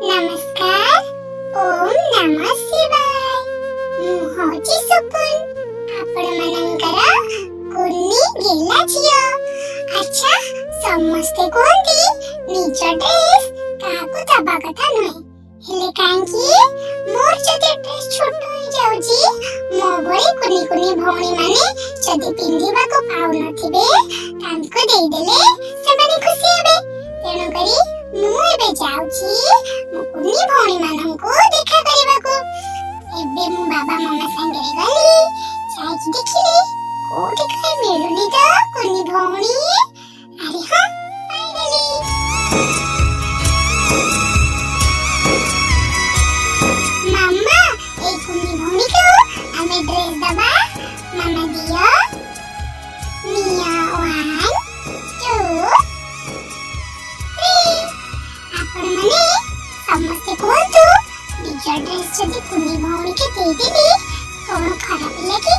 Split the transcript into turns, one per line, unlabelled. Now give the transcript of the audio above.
नमस्कार। ओम नमः शिवाय। ମୁଁ ହଉଛି ସୁପୁନ। ଆପଣମାନଙ୍କର କୁନି ଗେଲା ଝିଅ। ଆଚ୍ଛା, ସମସ୍ତେ କୁହନ୍ତି ନିଜ ଡ୍ରେସ୍ କାହାକୁ ଦବା କଥା ନୁହେଁ। ହେଲେ କାହିଁକି ମୋର ଯଦି ଡ୍ରେସ୍ ଛୋଟ ହେଇଯାଉଛି, ମୋ ଭଳି କୁନି କୁନି ଭଉଣୀମାନେ ଯଦି ପିନ୍ଧିବାକୁ ପାଉନଥିବେ, ତାଙ୍କୁ ଦେଇଦେଲେ ସେମାନେ ଖୁସି ହେବେ। ତେଣୁକରି ମୁଁ ଏବେ ଯାଉଛି ମୋ କୁନି ଭଉଣୀମାନଙ୍କୁ ଦେଖା କରିବାକୁ। ଏବେ ମୁଁ ବାବା ମାମା ସାଙ୍ଗରେ ଗଲି, ଯାଇକି ଦେଖିଲି କୋଉଠି କାଇଁ ମିଳୁନି ତ କୁନି ଭଉଣୀ। ଆରେ ହଁ, ପାଇଗଲି। ମାମା, ଏଇ କୁନି ଭଉଣୀକୁ ଆମେ ଡ୍ରେସ୍ ଦବା। ମାମା ଦିଅ। ନିଅ 1 2 3। ଆପଣମାନେ ସମସ୍ତେ କୁହନ୍ତୁ, ନିଜ ଡ୍ରେସ୍ ଯଦି କୁନି ଭଉଣୀକି ଦେଇଦେଲି କଣ ଖରାପ ଲାଗେ?